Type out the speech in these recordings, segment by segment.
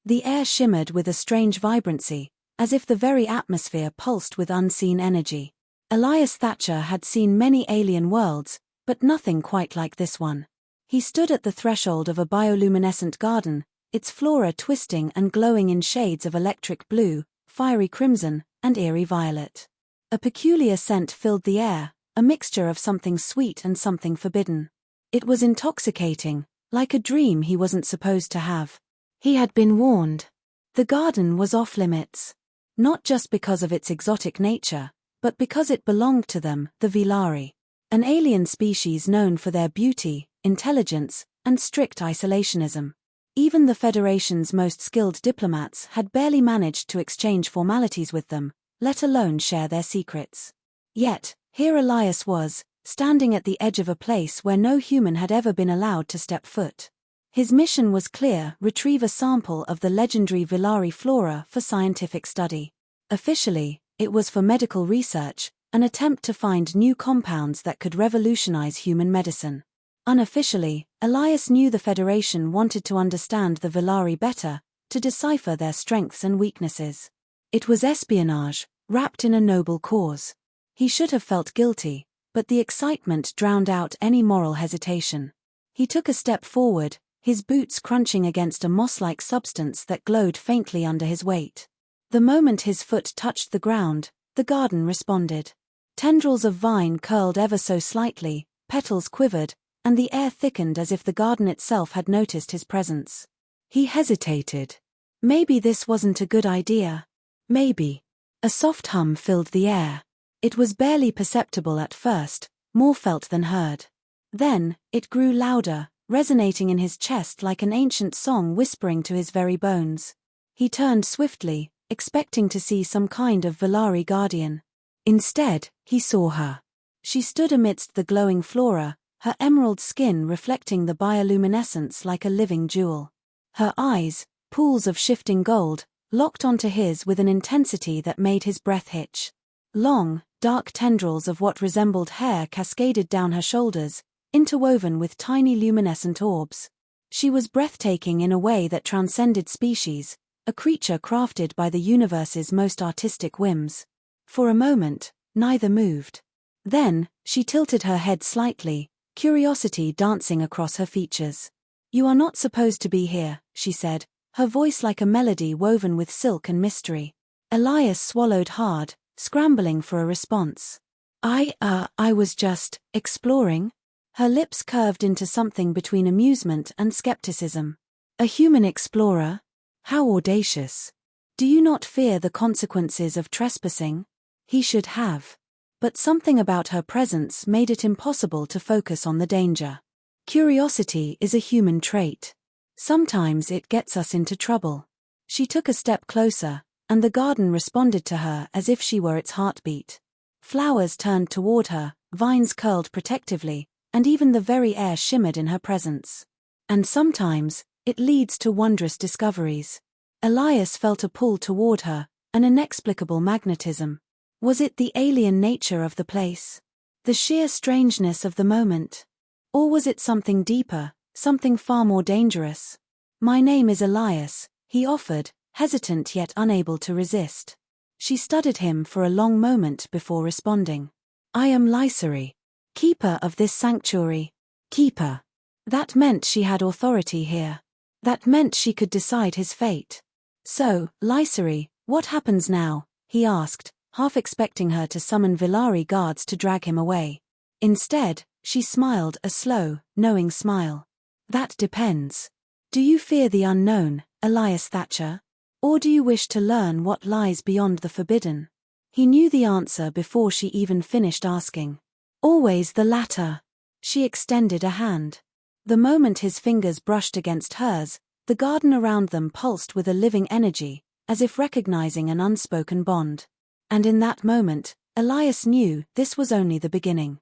The air shimmered with a strange vibrancy, as if the very atmosphere pulsed with unseen energy. Elias Thatcher had seen many alien worlds, but nothing quite like this one. He stood at the threshold of a bioluminescent garden, its flora twisting and glowing in shades of electric blue, fiery crimson, and eerie violet. A peculiar scent filled the air, a mixture of something sweet and something forbidden. It was intoxicating, like a dream he wasn't supposed to have. He had been warned. The garden was off limits. Not just because of its exotic nature, but because it belonged to them, the Vaelari, an alien species known for their beauty, intelligence, and strict isolationism. Even the Federation's most skilled diplomats had barely managed to exchange formalities with them, let alone share their secrets. Yet, here Elias was, standing at the edge of a place where no human had ever been allowed to step foot. His mission was clear: retrieve a sample of the legendary Vaelari flora for scientific study. Officially, it was for medical research, an attempt to find new compounds that could revolutionize human medicine. Unofficially, Elias knew the Federation wanted to understand the Vaelari better, to decipher their strengths and weaknesses. It was espionage, wrapped in a noble cause. He should have felt guilty, but the excitement drowned out any moral hesitation. He took a step forward, his boots crunching against a moss-like substance that glowed faintly under his weight. The moment his foot touched the ground, the garden responded. Tendrils of vine curled ever so slightly, petals quivered, and the air thickened as if the garden itself had noticed his presence. He hesitated. Maybe this wasn't a good idea. Maybe. A soft hum filled the air. It was barely perceptible at first, more felt than heard. Then, it grew louder, resonating in his chest like an ancient song whispering to his very bones. He turned swiftly, expecting to see some kind of Vaelari guardian. Instead, he saw her. She stood amidst the glowing flora, her emerald skin reflecting the bioluminescence like a living jewel. Her eyes, pools of shifting gold, locked onto his with an intensity that made his breath hitch. Long, dark tendrils of what resembled hair cascaded down her shoulders, interwoven with tiny luminescent orbs. She was breathtaking in a way that transcended species, a creature crafted by the universe's most artistic whims. For a moment, neither moved. Then, she tilted her head slightly, curiosity dancing across her features. "You are not supposed to be here," she said, her voice like a melody woven with silk and mystery. Elias swallowed hard, scrambling for a response. I was just exploring." Her lips curved into something between amusement and skepticism. "A human explorer? How audacious. Do you not fear the consequences of trespassing?" He should have. But something about her presence made it impossible to focus on the danger. Curiosity is a human trait. Sometimes it gets us into trouble. She took a step closer, and the garden responded to her as if she were its heartbeat. Flowers turned toward her, vines curled protectively, and even the very air shimmered in her presence. And sometimes, it leads to wondrous discoveries. Elias felt a pull toward her, an inexplicable magnetism. Was it the alien nature of the place? The sheer strangeness of the moment? Or was it something deeper, something far more dangerous? "My name is Elias," he offered, hesitant yet unable to resist. She studied him for a long moment before responding. "I am Lysari, keeper of this sanctuary." Keeper. That meant she had authority here. That meant she could decide his fate. "So, Lysari, what happens now?" he asked, half expecting her to summon Vaelari guards to drag him away. Instead, she smiled a slow, knowing smile. "That depends. Do you fear the unknown, Elias Thatcher? Or do you wish to learn what lies beyond the forbidden?" He knew the answer before she even finished asking. "Always the latter." She extended a hand. The moment his fingers brushed against hers, the garden around them pulsed with a living energy, as if recognizing an unspoken bond. And in that moment, Elias knew this was only the beginning.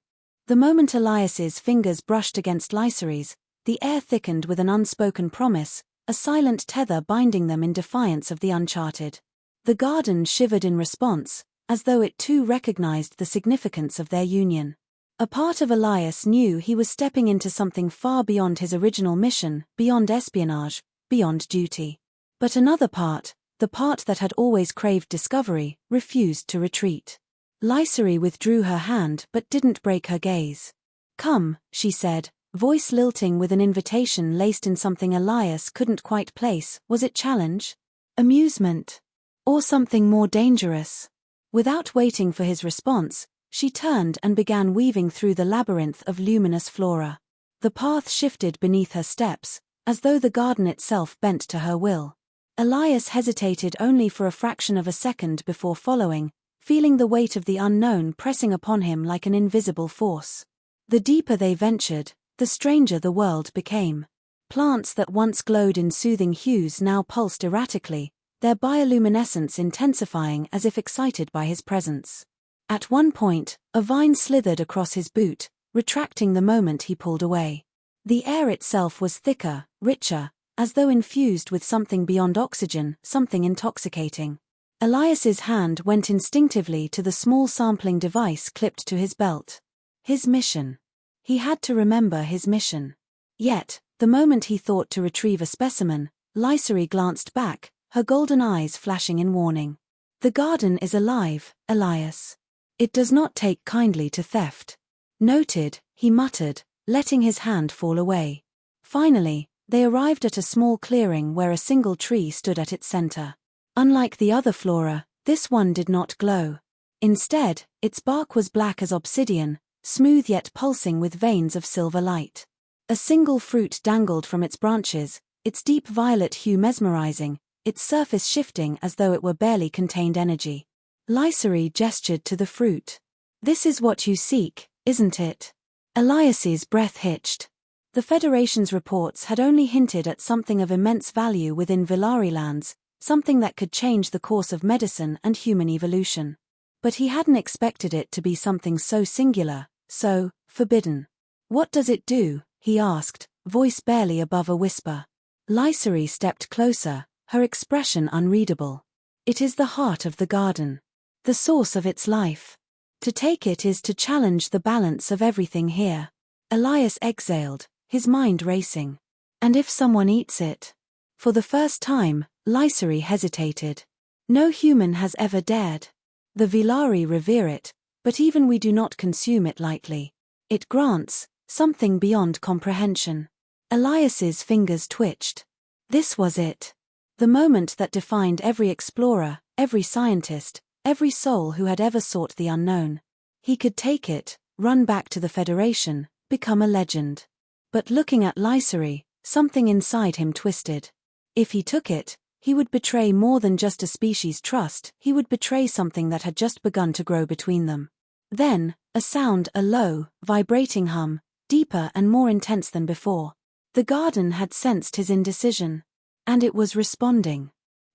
The moment Elias's fingers brushed against Lysari's, the air thickened with an unspoken promise, a silent tether binding them in defiance of the uncharted. The garden shivered in response, as though it too recognized the significance of their union. A part of Elias knew he was stepping into something far beyond his original mission, beyond espionage, beyond duty. But another part, the part that had always craved discovery, refused to retreat. Lysari withdrew her hand but didn't break her gaze. "Come," she said, voice lilting with an invitation laced in something Elias couldn't quite place. Was it challenge? Amusement? Or something more dangerous? Without waiting for his response, she turned and began weaving through the labyrinth of luminous flora. The path shifted beneath her steps, as though the garden itself bent to her will. Elias hesitated only for a fraction of a second before following, feeling the weight of the unknown pressing upon him like an invisible force. The deeper they ventured, the stranger the world became. Plants that once glowed in soothing hues now pulsed erratically, their bioluminescence intensifying as if excited by his presence. At one point, a vine slithered across his boot, retracting the moment he pulled away. The air itself was thicker, richer, as though infused with something beyond oxygen, something intoxicating. Elias's hand went instinctively to the small sampling device clipped to his belt. His mission. He had to remember his mission. Yet, the moment he thought to retrieve a specimen, Lysari glanced back, her golden eyes flashing in warning. "The garden is alive, Elias. It does not take kindly to theft." "Noted," he muttered, letting his hand fall away. Finally, they arrived at a small clearing where a single tree stood at its center. Unlike the other flora, this one did not glow. Instead, its bark was black as obsidian, smooth yet pulsing with veins of silver light. A single fruit dangled from its branches, its deep violet hue mesmerizing, its surface shifting as though it were barely contained energy. Lysari gestured to the fruit. "This is what you seek, isn't it?" Elias's breath hitched. The Federation's reports had only hinted at something of immense value within Vaelari lands, something that could change the course of medicine and human evolution. But he hadn't expected it to be something so singular, so forbidden. "What does it do?" he asked, voice barely above a whisper. Lysari stepped closer, her expression unreadable. "It is the heart of the garden. The source of its life. To take it is to challenge the balance of everything here." Elias exhaled, his mind racing. "And if someone eats it?" For the first time, Lysari hesitated. "No human has ever dared. The Vaelari revere it, but even we do not consume it lightly. It grants something beyond comprehension." Elias's fingers twitched. This was it. The moment that defined every explorer, every scientist, every soul who had ever sought the unknown. He could take it, run back to the Federation, become a legend. But looking at Lysari, something inside him twisted. If he took it, he would betray more than just a species' trust, he would betray something that had just begun to grow between them. Then, a sound, a low, vibrating hum, deeper and more intense than before. The garden had sensed his indecision. And it was responding.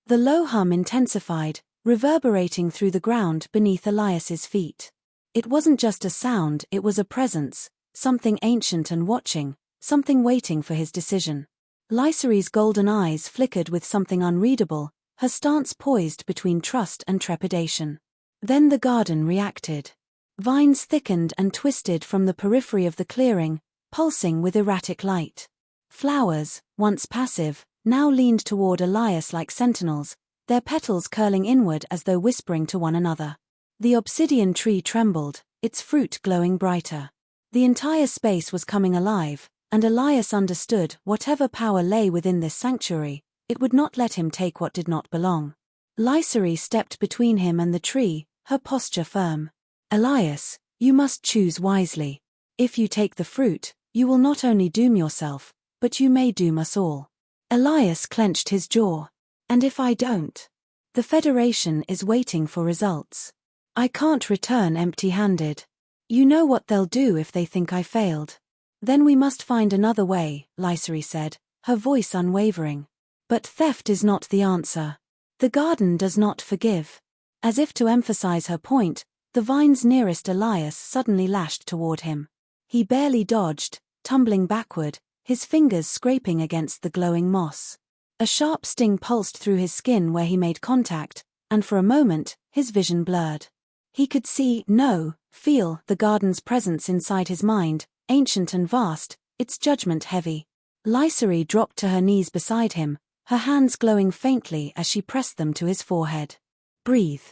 The low hum intensified, reverberating through the ground beneath Elias's feet. It wasn't just a sound, it was a presence, something ancient and watching, something waiting for his decision. Lysari's golden eyes flickered with something unreadable, her stance poised between trust and trepidation. Then the garden reacted. Vines thickened and twisted from the periphery of the clearing, pulsing with erratic light. Flowers, once passive, now leaned toward Elias like sentinels, their petals curling inward as though whispering to one another. The obsidian tree trembled, its fruit glowing brighter. The entire space was coming alive, and Elias understood whatever power lay within this sanctuary, it would not let him take what did not belong. Lysari stepped between him and the tree, her posture firm. "Elias, you must choose wisely. If you take the fruit, you will not only doom yourself, but you may doom us all." Elias clenched his jaw. "And if I don't? The Federation is waiting for results. I can't return empty-handed. You know what they'll do if they think I failed." "Then we must find another way," Lysari said, her voice unwavering. "But theft is not the answer. The garden does not forgive." As if to emphasize her point, the vines nearest Elias suddenly lashed toward him. He barely dodged, tumbling backward, his fingers scraping against the glowing moss. A sharp sting pulsed through his skin where he made contact, and for a moment, his vision blurred. He could see, no, feel, the garden's presence inside his mind, ancient and vast, its judgment heavy. Lysari dropped to her knees beside him, her hands glowing faintly as she pressed them to his forehead. Breathe.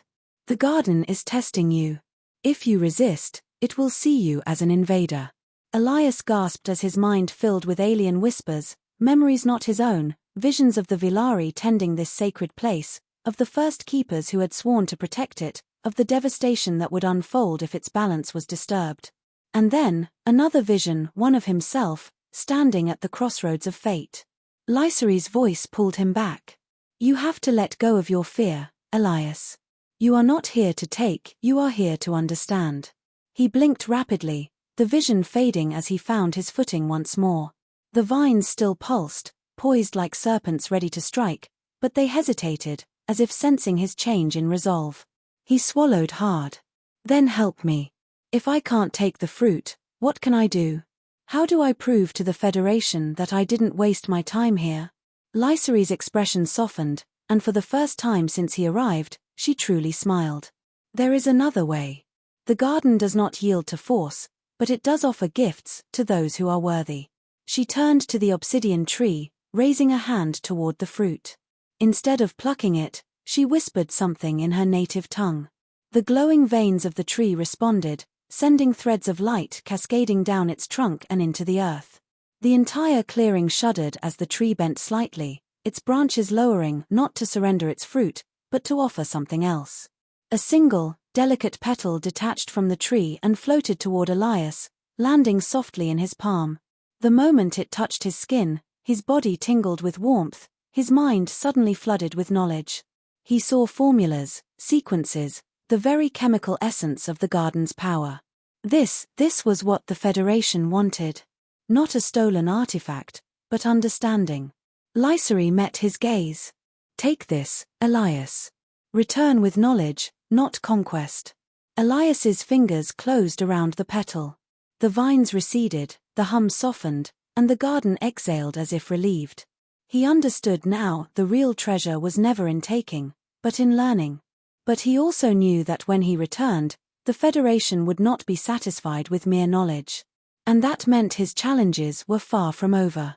The garden is testing you. If you resist, it will see you as an invader. Elias gasped as his mind filled with alien whispers, memories not his own, visions of the Vaelari tending this sacred place, of the first keepers who had sworn to protect it, of the devastation that would unfold if its balance was disturbed. And then, another vision, one of himself, standing at the crossroads of fate. Lysari's voice pulled him back. You have to let go of your fear, Elias. You are not here to take, you are here to understand. He blinked rapidly, the vision fading as he found his footing once more. The vines still pulsed, poised like serpents ready to strike, but they hesitated, as if sensing his change in resolve. He swallowed hard. Then help me. If I can't take the fruit, what can I do? How do I prove to the Federation that I didn't waste my time here? Lysari's expression softened, and for the first time since he arrived, she truly smiled. There is another way. The garden does not yield to force, but it does offer gifts to those who are worthy. She turned to the obsidian tree, raising a hand toward the fruit. Instead of plucking it, she whispered something in her native tongue. The glowing veins of the tree responded, sending threads of light cascading down its trunk and into the earth. The entire clearing shuddered as the tree bent slightly, its branches lowering not to surrender its fruit, but to offer something else. A single, delicate petal detached from the tree and floated toward Elias, landing softly in his palm. The moment it touched his skin, his body tingled with warmth, his mind suddenly flooded with knowledge. He saw formulas, sequences, the very chemical essence of the garden's power. This was what the Federation wanted. Not a stolen artifact, but understanding. Lysari met his gaze. Take this, Elias. Return with knowledge, not conquest. Elias's fingers closed around the petal. The vines receded, the hum softened, and the garden exhaled as if relieved. He understood now the real treasure was never in taking, but in learning. But he also knew that when he returned, the Federation would not be satisfied with mere knowledge. And that meant his challenges were far from over.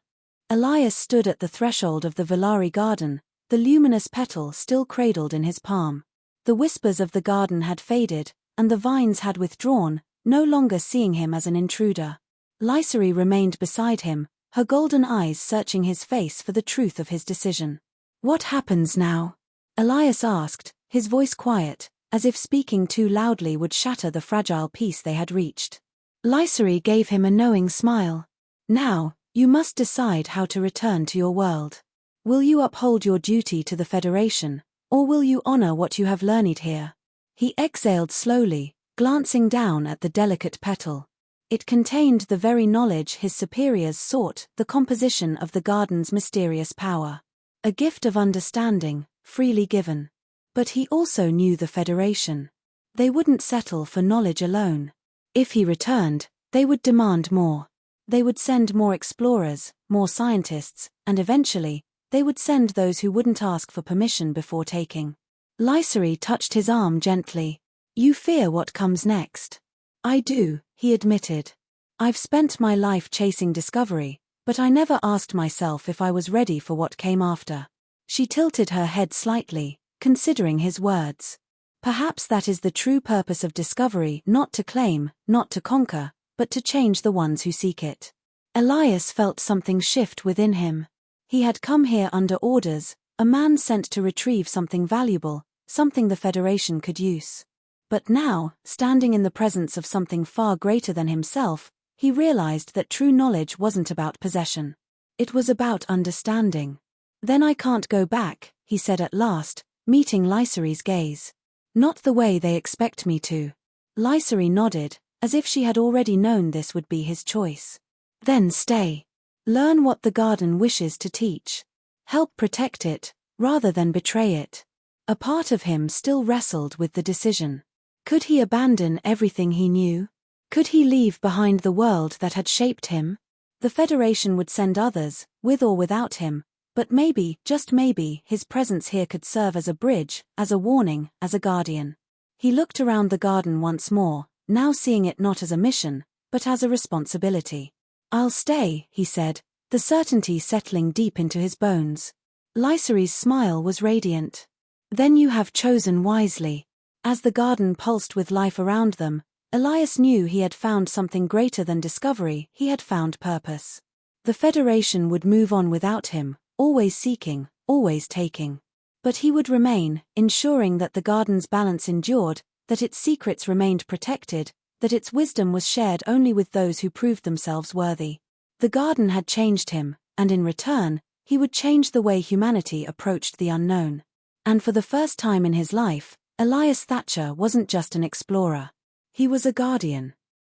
Elias stood at the threshold of the Vaelari garden, the luminous petal still cradled in his palm. The whispers of the garden had faded, and the vines had withdrawn, no longer seeing him as an intruder. Lysari remained beside him, her golden eyes searching his face for the truth of his decision. What happens now? Elias asked, his voice quiet, as if speaking too loudly would shatter the fragile peace they had reached. Lysari gave him a knowing smile. Now, you must decide how to return to your world. Will you uphold your duty to the Federation, or will you honor what you have learned here? He exhaled slowly, glancing down at the delicate petal. It contained the very knowledge his superiors sought, the composition of the garden's mysterious power. A gift of understanding, freely given. But he also knew the Federation. They wouldn't settle for knowledge alone. If he returned, they would demand more. They would send more explorers, more scientists, and eventually, they would send those who wouldn't ask for permission before taking. Lysari touched his arm gently. You fear what comes next. I do, he admitted. I've spent my life chasing discovery, but I never asked myself if I was ready for what came after. She tilted her head slightly, considering his words. Perhaps that is the true purpose of discovery, not to claim, not to conquer, but to change the ones who seek it. Elias felt something shift within him. He had come here under orders, a man sent to retrieve something valuable, something the Federation could use. But now, standing in the presence of something far greater than himself, he realized that true knowledge wasn't about possession. It was about understanding. Then I can't go back, he said at last, meeting Lysari's gaze. Not the way they expect me to. Lysari nodded, as if she had already known this would be his choice. Then stay. Learn what the garden wishes to teach. Help protect it, rather than betray it. A part of him still wrestled with the decision. Could he abandon everything he knew? Could he leave behind the world that had shaped him? The Federation would send others, with or without him, but maybe, just maybe, his presence here could serve as a bridge, as a warning, as a guardian. He looked around the garden once more, now seeing it not as a mission, but as a responsibility. I'll stay, he said, the certainty settling deep into his bones. Lysari's smile was radiant. Then you have chosen wisely. As the garden pulsed with life around them, Elias knew he had found something greater than discovery. He had found purpose. The Federation would move on without him, always seeking, always taking. But he would remain, ensuring that the garden's balance endured, that its secrets remained protected, that its wisdom was shared only with those who proved themselves worthy. The garden had changed him, and in return, he would change the way humanity approached the unknown. And for the first time in his life, Elias Thatcher wasn't just an explorer. He was a guardian.